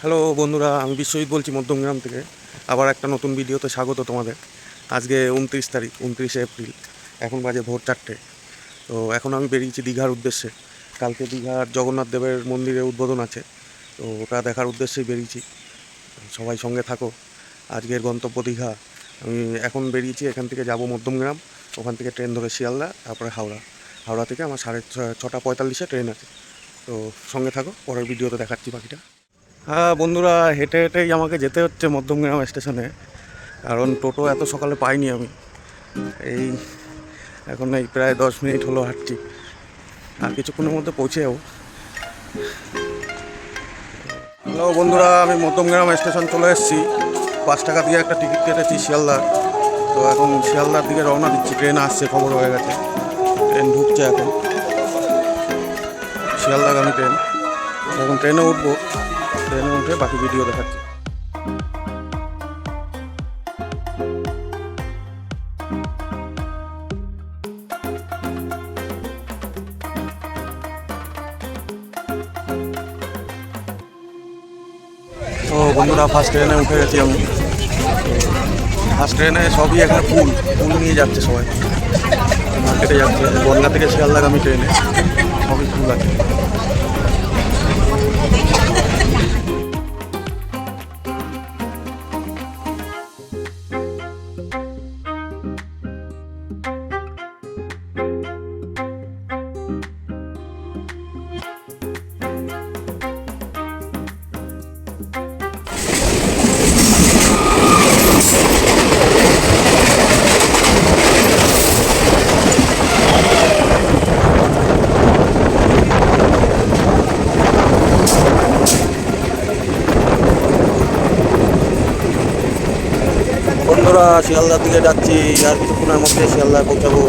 Hello বন্ধুরা, আমি বিশ্বজিৎ বলছি মধ্যমগ্রাম থেকে। আবার একটা নতুন ভিডিওতে স্বাগত তোমাদের। আজকে 29 তারিখ, 29শে এপ্রিল। এখন বাজে ভোর 4টে। তো এখন আমি বেরিয়েছি দীঘার উদ্দেশ্যে। কালকে দীঘার জগন্নাথ দেবের মন্দিরে উদ্বোধন আছে, তো ওটা দেখার উদ্দেশ্যেই বেরিয়েছি। সবাই সঙ্গে থাকো। আজকের গন্তব্য দীঘা। আমি এখন বেরিয়েছি, এখান থেকে যাব মধ্যমগ্রাম, ওখান থেকে ট্রেন ধরে শিয়ালদা, তারপরে হাওড়া। হাওড়া থেকে আমার 6:45-এ ট্রেন আছে। তো সঙ্গে থাকো, পরের ভিডিওতে দেখাচ্ছি বাকিটা। হ্যাঁ বন্ধুরা, হেঁটে হেঁটেই আমাকে যেতে হচ্ছে মধ্যমগ্রাম স্টেশনে, কারণ টোটো এত সকালে পাইনি আমি। এই এখন এই প্রায় 10 মিনিট হলো হাঁটছি, আর কিছুক্ষণের মধ্যে পৌঁছে যাবো। হ্যালো বন্ধুরা, আমি মধ্যমগ্রাম স্টেশন চলে এসেছি। 5 টাকা দিয়ে একটা টিকিট কেটেছি শিয়ালদার। তো এখন শিয়ালদার দিকে রওনা দিচ্ছি। ট্রেন আসছে, খবর হয়ে গেছে, ট্রেন ঢুকছে এখন, শিয়ালদাগামী ট্রেন। এখন ট্রেনে উঠবো, ট্রেনে উঠে বাকি ভিডিও দেখাচ্ছি। তো বন্ধুরা, ফার্স্ট ট্রেনে উঠে গেছি আমি। ফার্স্ট ট্রেনে সবই এখানে ফুল ফুল নিয়ে যাচ্ছে সবাই, মার্কেটে যাচ্ছে। বনগা থেকে শিয়ালদাগামী ট্রেনে সবই ফুল আছে। বন্ধুরা, শিয়ালদার দিকে যাচ্ছি, আর কিছুক্ষণের মধ্যে শিয়ালদায় পৌঁছাবো।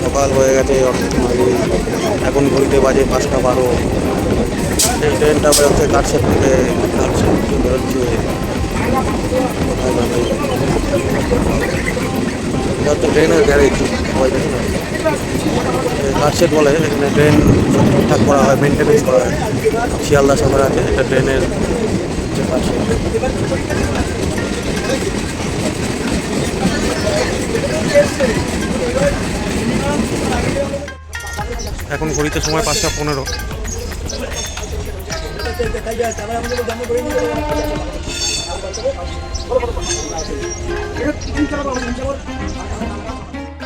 সকাল হয়ে গেছে অনেক আগে, এখন ঘড়িতে বাজে 5টা 12। এই ট্রেনটা বেরোচ্ছে কাটশেড থেকে, কাটশেড থেকে বেরোচ্ছে কোথায় যাবে। এটা হচ্ছে ট্রেনের গ্যারেজ, সবাই দেখে না, কাটশেড বলে। এখানে ট্রেন ঠিকঠাক করা হয়, মেনটেনেন্স করা হয়। শিয়ালদা শহরে আছে এটা ট্রেনের কাটশেড। এখন ঘড়িতে সময় 5টা 15।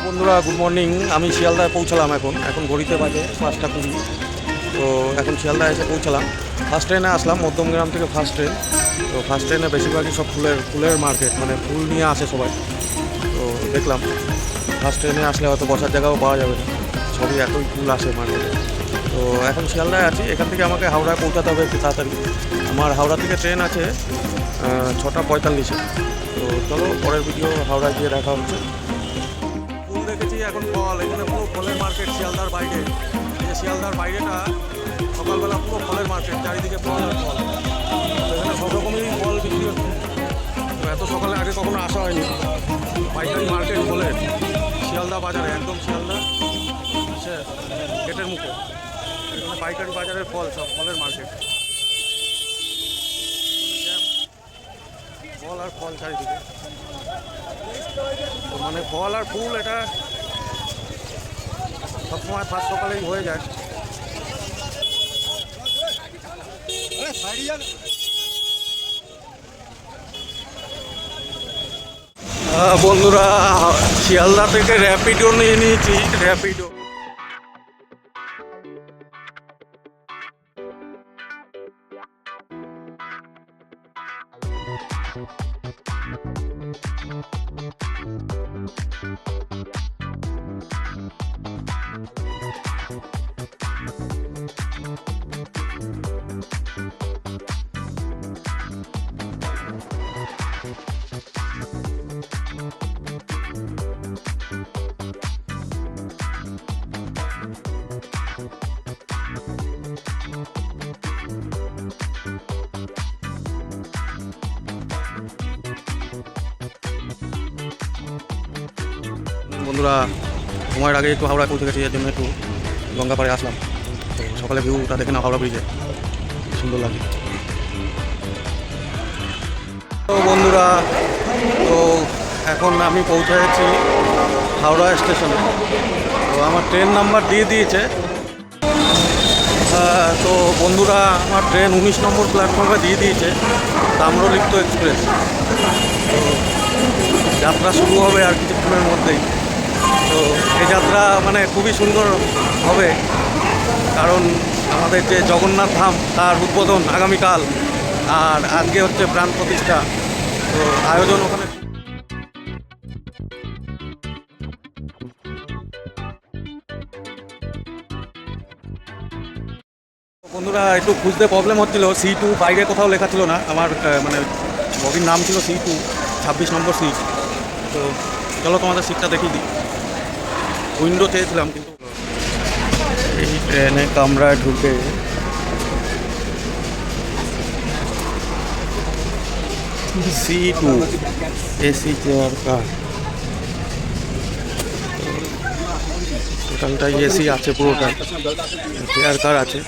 বন্ধুরা গুড মর্নিং, আমি শিয়ালদায় পৌঁছালাম। এখন ঘড়িতে বাজে 5টা 20। তো এখন শিয়ালদায় এসে পৌঁছালাম। ফার্স্ট ট্রেনে আসলাম মধ্যমগ্রাম থেকে, ফার্স্ট ট্রেন। তো ফার্স্ট ট্রেনে বেশিরভাগই সব ফুলের মার্কেট, মানে ফুল নিয়ে আসে সবাই। তো দেখলাম ফার্স্ট ট্রেনে আসলে হয়তো বসার জায়গাও পাওয়া যাবে না, সবই এতই ফুল আসে মার্কেটে। তো এখন শিয়ালদায় আছি, এখান থেকে আমাকে হাওড়ায় পৌঁছাতে হবে একটু তাড়াতাড়ি। আমার হাওড়া থেকে ট্রেন আছে 6:45-এ। তো চলো, পরের ভিডিও হাওড়ায় গিয়ে দেখা হচ্ছে। ফুল দেখেছি, এখন ফল। এখানে পুরো ফলের মার্কেট শিয়ালদার বাইরে। এই যে শিয়ালদার বাইরেটা সকালবেলা পুরো ফলের মার্কেট, চারিদিকে ফল আর ফল। তো এখানে সব রকমেরই ফল বিক্রি হচ্ছে। তো এত সকালে আগে কখনো আসা হয়নি। পাইকারি মার্কেট বলে শিয়ালদা বাজারে, একদম শিয়ালদা গেটের মুখে এখানে পাইকারি বাজারের ফল, সব ফলের মার্কেট। ফল আর ফল চারিদিকে, মানে ফল আর ফুল, এটা সবসময় ফার্স্ট সকালেই হয়ে যায়। বন্ধুরা, শিয়ালদা থেকে র্যাপিডো নিয়ে নিয়েছি, র্যাপিডো। বন্ধুরা, সময়ের আগে একটু হাওড়ায় পৌঁছে গেছি, এর জন্য একটু গঙ্গা পাড়ে আসলাম। তো সকালে ভিউটা দেখে না হাওড়া ব্রিজে, সুন্দর লাগে। তো বন্ধুরা, তো এখন আমি পৌঁছেছি হাওড়া স্টেশনে। তো আমার ট্রেন নাম্বার দিয়ে দিয়েছে। তো বন্ধুরা, আমার ট্রেন 19 নম্বর প্ল্যাটফর্মে দিয়ে দিয়েছে, তাম্রলিপ্ত এক্সপ্রেস। তো যাত্রা শুরু হবে আর কিছুক্ষণের মধ্যেই। তো এই যাত্রা মানে খুবই সুন্দর হবে, কারণ আমাদের যে জগন্নাথ ধাম তার উদ্বোধন আগামীকাল, আর আজকে হচ্ছে প্রাণ প্রতিষ্ঠা। তো আয়োজন ওখানে বন্ধুরা, একটু খুঁজতে প্রবলেম হচ্ছিল। C2 বাইরে কোথাও লেখা ছিল না। আমার মানে বগির নাম ছিল C2, 26 নম্বর সিট। তো চলো তোমাদের সিটটা দেখিয়ে দিই। উইন্ডো চেয়েছিলাম, কিন্তু এই ট্রেনে কামরায় ঢুকে C2 AC চেয়ার কার, টোটালটাই এসি আছে, পুরোটাই চেয়ার কার আছে।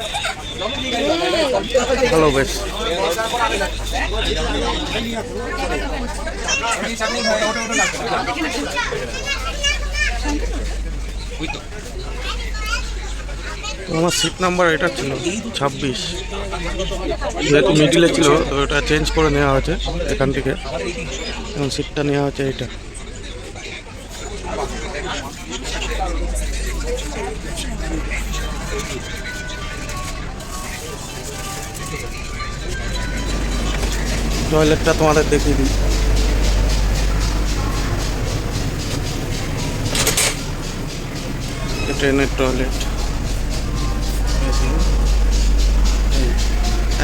ভালো, বেশ। আমার সিট নাম্বার এটা ছিল 26, যেহেতু মিডিলে ছিল তো এটা চেঞ্জ করে নেওয়া হয়েছে এখান থেকে। এবং সিটটা নেওয়া হচ্ছে এটা। টয়লেটটা তোমাদের দেখিয়ে দিই। ট্রেনের টয়লেট,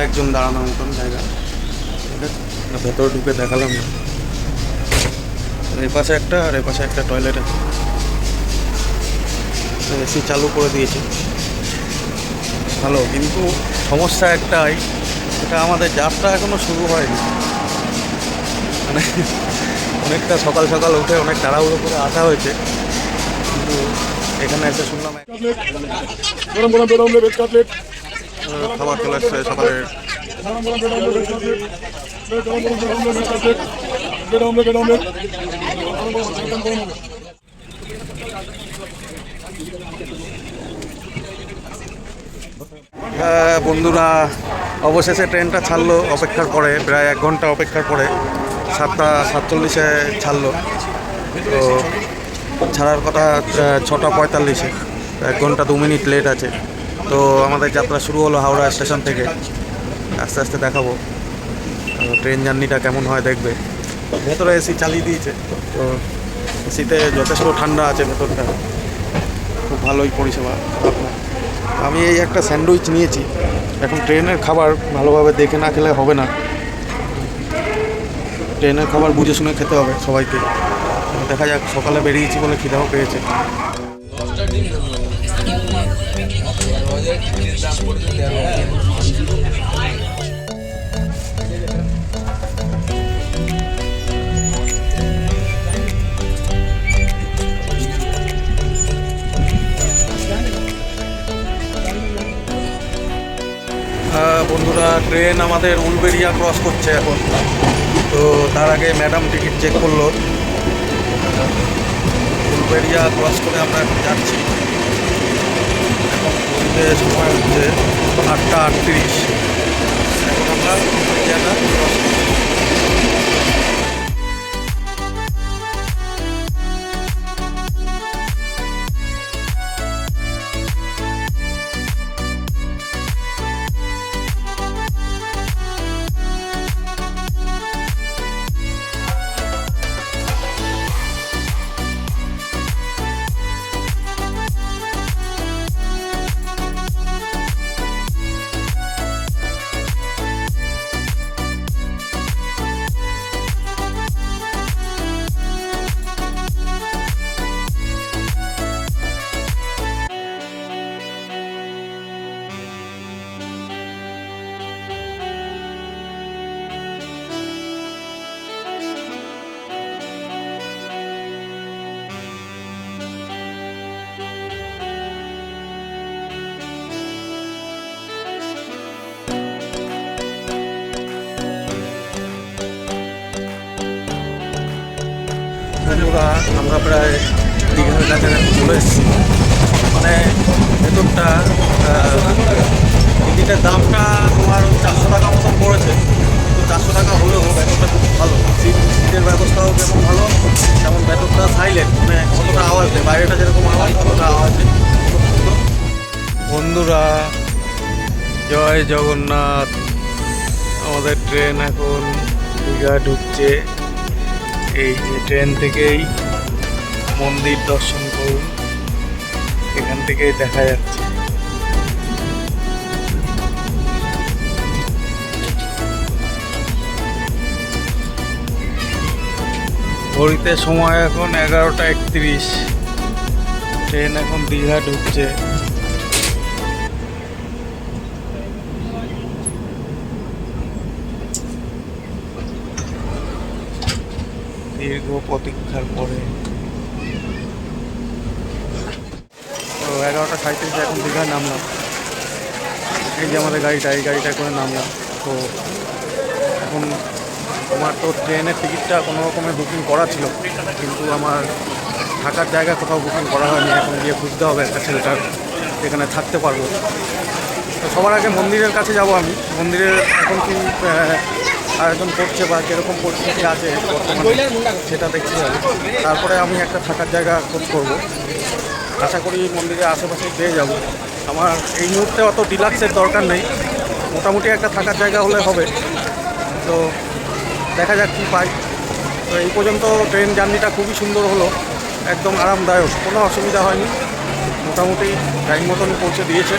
একজন দাঁড়ানোর মতন জায়গা। ভেতরে ঢুকে দেখালাম না। এই পাশে একটা আর এই পাশে একটা টয়লেট আছে। এসি চালু করে দিয়েছে, ভালো। কিন্তু সমস্যা একটাই, এটা আমাদের যাত্রা এখনো শুরু হয়নি। মানে অনেকটা সকাল সকাল উঠে অনেক তাড়াহুড়ো করে আসা হয়েছে, কিন্তু এখানে এসে শুনলাম খাবার চলে এসছে সকালে। হ্যাঁ বন্ধুরা, অবশেষে ট্রেনটা ছাড়লো অপেক্ষার পরে, প্রায় 1 ঘন্টা অপেক্ষার পরে 7টা 47-এ ছাড়লো। তো ছাড়ার কথা 6টা 45-এ, 1 ঘন্টা 2 মিনিট লেট আছে। তো আমাদের যাত্রা শুরু হলো হাওড়া স্টেশন থেকে। আস্তে আস্তে দেখাবো ট্রেন জার্নিটা কেমন হয়, দেখবে। ভেতরে এসি চালিয়ে দিয়েছে, তো এসিতে যথেষ্ট ঠান্ডা আছে ভেতরটা, খুব ভালোই পরিষেবা। আমি এই একটা স্যান্ডউইচ নিয়েছি। এখন ট্রেনের খাবার ভালোভাবে দেখে না খেলে হবে না, ট্রেনের খাবার বুঝে শুনে খেতে হবে সবাইকে। দেখা যাক, সকালে বেরিয়েছি বলে খিদাও পেয়েছে। বন্ধুরা, ট্রেন আমাদের উলবেড়িয়া ক্রস করছে এখন। তো তার আগে ম্যাডাম টিকিট চেক করলো। উলবেড়িয়া ক্রস করে আমরা এখন যাচ্ছি। এখন সময় হচ্ছে 8টা 38। এখন আমরা উলবেড়িয়াটা ক্রস করছি। বন্ধুরা আমরা প্রায় দীঘার কাছাকাছি চলে এসেছি। মানে ভেতরটা টিকিটের দামটা তোমার 400 টাকা মতন পড়েছে, কিন্তু 400 টাকা হলেও ভেতরটা খুব ভালো। সিটের ব্যবস্থাও যেমন ভালো, তেমন ভেতরটা সাইলেন্ট, মানে অতটা আওয়াজ নেই, বাইরেটা যেরকম আওয়াজ অতটা আওয়াজ নেই। বন্ধুরা জয় জগন্নাথ, আমাদের ট্রেন এখন দীঘা ঢুকছে। এই যে ট্রেন থেকেই মন্দির দর্শন করুন, এখান থেকেই দেখা যাচ্ছে। ঘড়িতে সময় এখন 11টা 31, ট্রেন এখন দীঘা ঢুকছে। দীর্ঘ প্রতীক্ষার পরে তো 11টা 37 এখন দীঘায় নামলাম। এই যে আমাদের গাড়িটা, এই গাড়িটা করে নামলাম। তো এখন আমার তো ট্রেনের টিকিটটা কোনো রকমের বুকিং করা ছিল, কিন্তু আমার থাকার জায়গা কোথাও বুকিং করা হয়নি। এখন গিয়ে খুঁজতে হবে একটা ছেলেটার, যেখানে থাকতে পারবো। তো সবার আগে মন্দিরের কাছে যাব আমি। মন্দিরের এখন কি আয়োজন করছে বা কীরকম পরিস্থিতি আছে সেটা দেখতে হবে। তারপরে আমি একটা থাকার জায়গা খোঁজ করবো। আশা করি মন্দিরের আশেপাশে পেয়ে যাব। আমার এই মুহূর্তে অত ডিলাক্সের দরকার নেই, মোটামুটি একটা থাকার জায়গা হলে হবে। তো দেখা যাক কী পাই। তো এই পর্যন্ত ট্রেন জার্নিটা খুবই সুন্দর হলো, একদম আরামদায়ক, কোনো অসুবিধা হয়নি, মোটামুটি টাইম মতন পৌঁছে দিয়েছে।